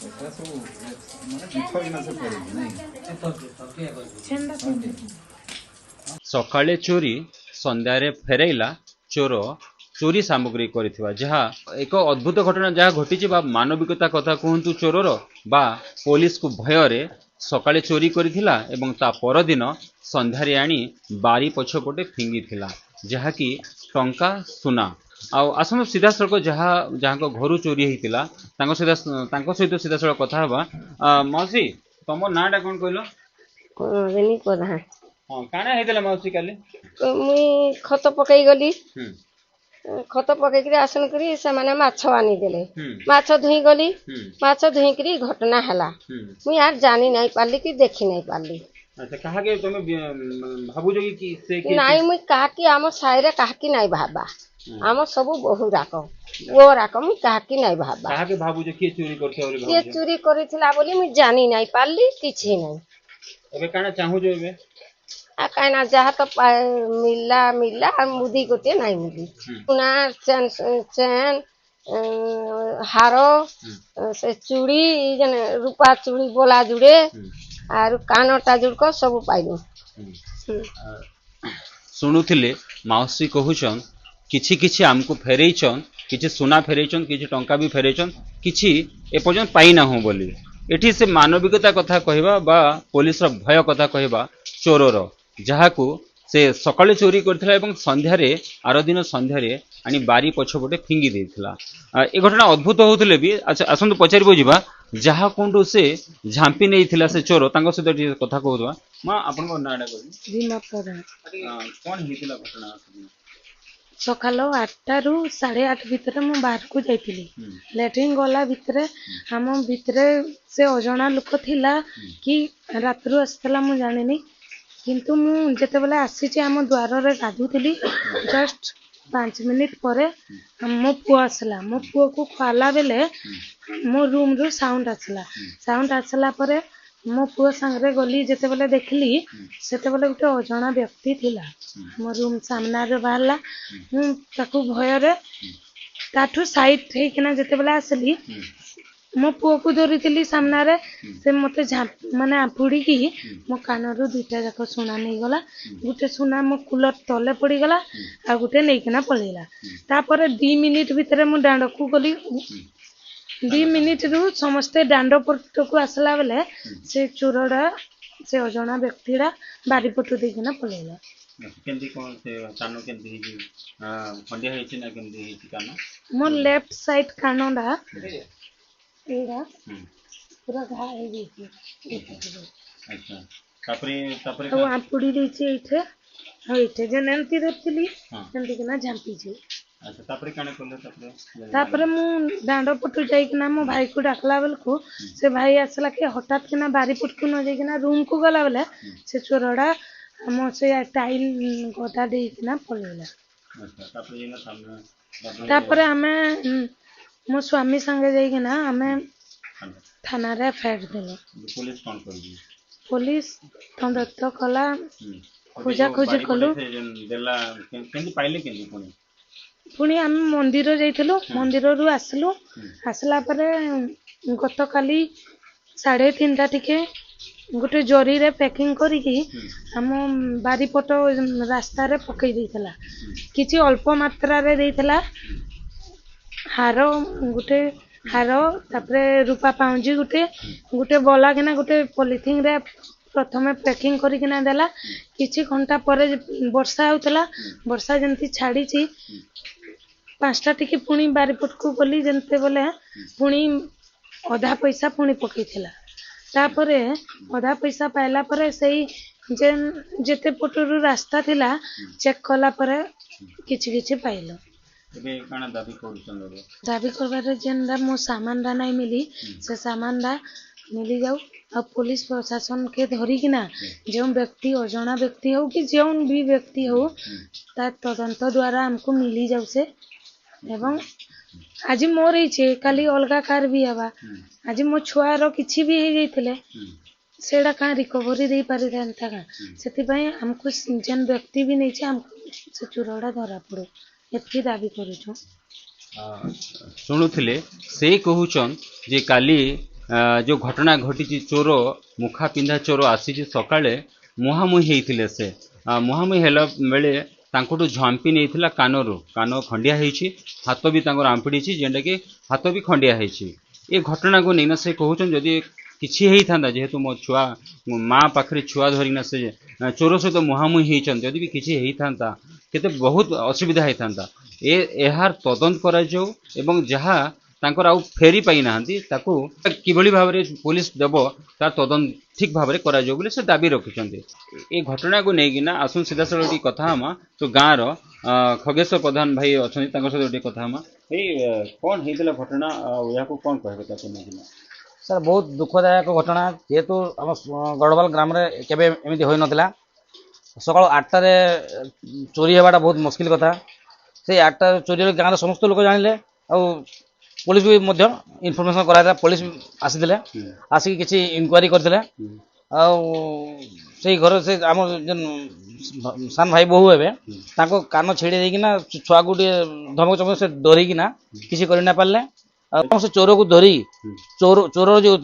ଏଟା ସବୁ ମାନେ ବିପର୍ଯ୍ୟସ୍ତ କରୁଛି ନାଇଁ। ସକାଳେ ଚୋରି ସନ୍ଧ୍ୟାରେ ଫେରାଇଲା ଚୋର ଚୋରି ସାମଗ୍ରୀ କରିଥିବା ଯାହା ଏକ ଅଦ୍ଭୁତ ଘଟଣା ଯାହା ଘଟିଛି ବା ମାନବିକତା କଥା କୁହନ୍ତୁ ଚୋରର ବା ପୋଲିସକୁ ଭୟରେ ସକାଳେ ଚୋରି କରିଥିଲା ଏବଂ ତା ପରଦିନ ସନ୍ଧ୍ୟାରେ ଆଣି ବାରି ପଛପଟେ ଫିଙ୍ଗିଥିଲା ଯାହାକି ଟଙ୍କା ସୁନା। ଆଉ ଆସନ୍ତୁ ସିଧାସଳଖ ଯାହାଙ୍କ ଘରୁ ଚୋରି ହେଇଥିଲା ତାଙ୍କ ସହିତ ସିଧାସଳଖ କଥା ହେବା। ମାଉସୀ ତମ ନାଁଟା କ'ଣ କହିଲ? ରେନି ପ୍ରଧାନ। ହଁ କାଣା ହେଇଥିଲା ମାଉସୀ କାଲି? ମୁଇଁ ଖତ ପକେଇ ଗଲି, ହୁଁ ଖତ ପକେଇକିରି ଆସିନ କରି ସେମାନେ ମାଛ ଆଣିଦେଲେ। ହୁଁ ମାଛ ଧୁଇ ଗଲି, ହୁଁ ମାଛ ଧୁଇକିରି ଘଟଣା ହେଲା। ହୁଁ। ମୁଇଁ ଆର୍ ଜାଣି ନାଇଁ ପାରିଲି କି ଦେଖି ନାଇଁ ପାରିଲି। ଆଚ୍ଛା କାହାକେ ତମେ ଭାବୁଛ କି ସେ କିଏ? ନାଇଁ ମୁଇଁ କାହାକି ଆମ ସାହିରେ କାହାକି ନାଇଁ ଭାବା। ଆମ ସବୁ ବୋହୁ ରାକ ପୁଅ ରାକ ମୁଇଁ କାହାକି ନାଇଁ ଭାବା। କାହାକେ ଭାବୁଛ କିଏ ଚୋରି କରିଥିବ ବୋଲି କିଏ ଭାବୁଛ? ଚୋରି କରିଥିଲା ବୋଲି ମୁଇଁ ଜାଣି ନାଇଁ ପାରିଲି କିଛି ନାଇଁ। ଏବେ କାଣା ଚାହୁଁଛ ଏବେ? ଆଉ କାହିଁନା ଯାହା ତ ମିଳିଲା ଆଉ ମୁଦି ଗୋଟିଏ ନାଇଁ ମିଲି। ହୁଁ ସୁନା ଚେନ୍ ହାର ସେ ଚୁଡ଼ି ଯେନେ ରୂପା ଚୁଡ଼ି ବୋଲା ଯୁଡ଼େ ହୁଁ ଆରୁ କାନଟା ଯୁଡ଼କ ସବୁ ପାଇଲୁ। ହୁଁ। ଶୁଣୁଥିଲେ ମାଉସୀ କହୁଛନ୍ କିଛି କିଛି ଆମକୁ ଫେରେଇଛନ୍, କିଛି ସୁନା ଫେରେଇଛନ୍, କିଛି ଟଙ୍କା ବି ଫେରେଇଛନ୍, କିଛି ଏପର୍ଯ୍ୟନ୍ତ ପାଇନାହୁଁ ବୋଲି। ଏଠି ସେ ମାନବିକତା କଥା କହିବା ବା ପୋଲିସର ଭୟ କଥା କହିବା ଚୋରର ଯାହାକୁ ସେ ସକାଳେ ଚୋରି କରିଥିଲା ଏବଂ ସନ୍ଧ୍ୟାରେ ଆର ଦିନ ସନ୍ଧ୍ୟାରେ ଆଣି ବାରି ପଛପଟେ ଫିଙ୍ଗି ଦେଇଥିଲା। ଏ ଘଟଣା ଅଦ୍ଭୁତ ହଉଥିଲେ ବି ଆଚ୍ଛା ଆସନ୍ତୁ ପଚାରିବୁ ଯିବା ଯାହା କୋଉଠୁ ସେ ଝାମ୍ପି ନେଇଥିଲା ସେ ଚୋର ତାଙ୍କ ସହିତ ଟିକେ କଥା କହୁଥିବା। ମା ଆପଣଙ୍କ ନାଁଟା କହିବି। କ'ଣ ହେଇଥିଲା ଘଟଣା? ସକାଳ 8ଟାରୁ 8:30 ଭିତରେ ମୁଁ ବାହାରକୁ ଯାଇଥିଲି। ହୁଁ ଲାଟ୍ରିନ୍ ଗଲା ଭିତରେ ଆମ ଭିତରେ ସେ ଅଜଣା ଲୋକ ଥିଲା କି ରାତିରୁ ଆସିଥିଲା ମୁଁ ଜାଣିନି, କିନ୍ତୁ ମୁଁ ଯେତେବେଳେ ଆସିଛି ଆମ ଦ୍ୱାରରେ ଗାଧୁଥିଲି ଜଷ୍ଟ 5 ମିନିଟ୍ ପରେ ମୋ ପୁଅ ଆସିଲା। ମୋ ପୁଅକୁ ଖୁଆଲା ବେଲେ ମୋ ରୁମ୍ରୁ ସାଉଣ୍ଡ ଆସିଲା ପରେ ମୋ ପୁଅ ସାଙ୍ଗରେ ଗଲି, ଯେତେବେଳେ ଦେଖିଲି ସେତେବେଳେ ଗୋଟେ ଅଜଣା ବ୍ୟକ୍ତି ଥିଲା ମୋ ରୁମ୍ ସାମ୍ନାରେ ବାହାରିଲା। ମୁଁ ତାକୁ ଭୟରେ ତାଠୁ ସାଇଡ୍ ହେଇକିନା ଯେତେବେଳେ ଆସିଲି ମୋ ପୁଅକୁ ଧରିଥିଲି ସାମ୍ନାରେ, ସେ ମୋତେ ମାନେ ଆମ୍ପୁଡ଼ିକି ମୋ କାନରୁ 2ଟା ଯାକ ସୁନା ନେଇଗଲା। ଗୋଟେ ସୁନା ମୋ କୁଲର ତଳେ ପଡ଼ିଗଲା ଆଉ ଗୋଟେ ନେଇକିନା ପଳେଇଲା। ତାପରେ 2 ମିନିଟ୍ ଭିତରେ ମୁଁ ଦାଣ୍ଡକୁ ଗଲି। 2 ମିନିଟ୍ରୁ ସମସ୍ତେ ଦାଣ୍ଡ ପଟକୁ ଆସିଲା ବେଲେ ସେ ଚୋରଟା ସେ ଅଜଣା ବ୍ୟକ୍ତିଟା ବାରିପଟୁ ଦେଇକିନା ପଳେଇଲା। କେମିତି କ'ଣ ସେ କାନ କେମିତି ହେଇଛି? ଖଣ୍ଡିଆ ହେଇଛି ନା କେମିତି ହେଇଛି କାନ? ମୋ ଲେଫ୍ଟ ସାଇଡ୍ କାନଟା ଏଇଟା ପୁରା ଘା ହେଇଯାଇଛି। ଆଚ୍ଛା ତାପରେ ଆଉ ଆମ୍ପୁଡ଼ି ଦେଇଛି ଏଇଠି ଆଉ ଏଇଠି ଯେନ୍ ଏମିତି ଧରିଥିଲି ସେମିତି କିନା ଝାମ୍ପିଛି। ଆଚ୍ଛା ତାପରେ କାଣା କଲେ? ତାପରେ ମୁଁ ଦାଣ୍ଡ ପଟୁ ଯାଇକିନା ମୋ ଭାଇକୁ ଡାକିଲା ବେଳକୁ ସେ ଭାଇ ଆସିଲା କି ହଠାତ୍ କିନା ବାରିପଟକୁ ନ ଯାଇକିନା ରୁମ୍କୁ ଗଲା ବେଲେ ସେ ଚୋରଟା ଆମ ସେ ଟାଇଲ୍ ଗଦା ଦେଇକିନା ପଳେଇଲା। ତାପରେ ଆମେ ମୋ ସ୍ୱାମୀ ସାଙ୍ଗେ ଯାଇକିନା ଆମେ ଥାନାରେ ଏଫଆଇଆର ଦେଲୁ। ପୋଲିସ କ'ଣ କରିଛି? ପୋଲିସ ତଦନ୍ତ କଲା, ଖୋଜାଖୋଜି କଲୁ। କେମିତି ପାଇଲେ କେମିତି ପୁଣି ଆମେ ମନ୍ଦିର ଯାଇଥିଲୁ, ମନ୍ଦିରରୁ ଆସିଲା ପରେ ଗତକାଲି 3:30 ଟିକେ ଗୋଟେ ଜରିରେ ପ୍ୟାକିଂ କରିକି ଆମ ବାରିପଟ ରାସ୍ତାରେ ପକେଇ ଦେଇଥିଲା। କିଛି ଅଳ୍ପ ମାତ୍ରାରେ ଦେଇଥିଲା। ଗୋଟେ ହାର, ତାପରେ ରୂପା ପାଉଁଜି ଗୋଟେ ବଲାକିନା ଗୋଟେ ପଲିଥିନରେ ପ୍ରଥମେ ପ୍ୟାକିଂ କରିକିନା ଦେଲା। କିଛି ଘଣ୍ଟା ପରେ ବର୍ଷା ହେଉଥିଲା, ବର୍ଷା ଯେମିତି ଛାଡ଼ିଛି 5ଟା ଟିକେ ପୁଣି ବାରିପଟକୁ ଗଲି, ଯେତେବେଳେ ପୁଣି ଅଧା ପଇସା ପୁଣି ପକେଇଥିଲା। ତାପରେ ଅଧା ପଇସା ପାଇଲା ପରେ ସେଇ ଯେତେ ପଟରୁ ରାସ୍ତା ଥିଲା ଚେକ୍ କଲା ପରେ କିଛି ପାଇଲ। ଏବେ କାଣା ଦାବି କରୁଛନ୍ତି? ଦାବି କରିବାରେ ଯେନ୍ଟା ମୋ ସାମାନଟା ନାଇଁ ମିଲି ସେ ସାମାନଟା ମିଲିଯାଉ, ଆଉ ପୋଲିସ ପ୍ରଶାସନକେ ଧରିକିନା ଯେଉଁ ବ୍ୟକ୍ତି ଅଜଣା ବ୍ୟକ୍ତି ହଉ କି ଯେଉଁ ବି ବ୍ୟକ୍ତି ହଉ ତା ତଦନ୍ତ ଦ୍ୱାରା ଆମକୁ ମିଲିଯାଉ ସେ। ଏବଂ ଆଜି ମୋର ହେଇଛି, କାଲି ଅଲଗା କାହାର ବି ହେବା। ଆଜି ମୋ ଛୁଆର କିଛି ବି ହେଇଯାଇଥିଲେ ସେଇଟା କାଁ ରିକଭରି ଦେଇପାରିଥାନ୍ତା କାଁ? ସେଥିପାଇଁ ଆମକୁ ଯେନ୍ ବ୍ୟକ୍ତି ବି ନେଇଛି ଆମକୁ ସେ ଚୋରଟା ଧରା ପଡ଼ୁ, ଏତିକି ଦାବି କରୁଛୁ। ଶୁଣୁଥିଲେ ସେ କହୁଛନ୍ ଯେ କାଲି जो घटना घटी चोर मुखा पिंधा चोर आसी सकाळे मुहामुही होइथिले से मुहामुही हेला बेले तांकोटू झंपी नहीं कानरू कान खंडिया होइछि हाथ भी तांकर आंपिड़ी जेनटा कि हाथ भी खंडिया होइछि ए घटना को नहीं से कहउछन जदि किछि हेई थांदा जेहेतु मो छुआ माँ पाखरे छुआ धरिना से चोर सहित मुहामुही होइछन जदि भी किछि हेई थांता केते बहुत असुविधा हेई थांता एहार तदंत करा जाऊ एवं जहाँ तांकर आउ फेरी पाई नाहंती ताकू किभली भाबरे पुलिस देबो तार तदंत ठीक भाबरे करा जाऊ बोले से दाबी रखिछन्ते ए घटना को नेगिना आसुन सीधा सळटी कथा हमा तो गाँ रो खगेश्वर प्रधान भाई अछन्ती तांकर सहित कथा हमा ए कोन हेतिला घटना या को कोन कहबे ताको नेगिना सर बहुत दुखदायक घटना जेहेतु आम गड़वाल ग्राम केबे एमती होई नथिला सकाळ 8टारे चोरी हेबाटा बहुत मुश्किल कथा से 8टा चोरी गाँव समस्त लोक जानिले आ पुलिस भी मध्य इनफॉरमेशन कराइला पुलिस आसीथिले आसिक किछि इंक्वायरी करथिले आ से घर से आम जन सान भाई बहु हेबे ताको कान छेड़ी देकिना छुआ को धमक चमक से डरिकिना किछि करि ना पारले से चोर को धरी चोर जो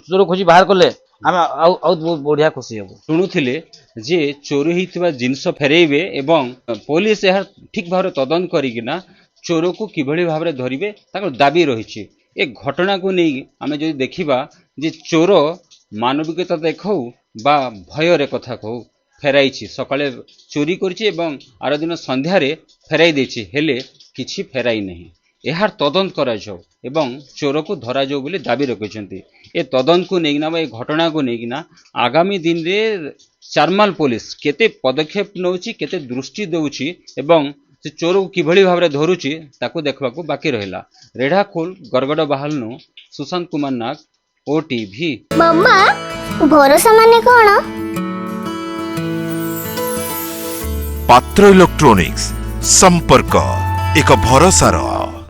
चोर खोजी बाहर कले आम आउ बहुत बढ़िया खुशी हबो शुणुथिले जे चोरी होइतिबा जिनस फेरेइबे एवं पुलिस यार ठीक भाव तदंत करिकिना चोर को किभली भाव धरिबे ताकर दाबी रही ए घटना को नहीं आम जो देखा जे चोर मानविकता देखौ बा भयर कथा कहू फेराई सकाळे चोरी करिछि एवं आर दिन संध्यारे फेराई देछि हेले किछि फेराई नहीं यार तदंत करा जाऊ एवं चोर को धरा जाऊ बोली दाबी रखिछन्ति ए तदंत को नेगिना बा ए घटना को नेगिना आगामी दिन रे चारमाल पुलिस केते पदक्षेप नउछि केते दृष्टि देउछि एवं से चोर को किभली भाव धरुछि ताकू देखबाकू बाकी रहिला रेढ़ाखोल गरगड़ बाहालनु सुशांत कुमार नाग ओटीवी मम्मा भरोसा माने कोन पात्र इलेक्ट्रॉनिक्स संपर्क एक भरोसार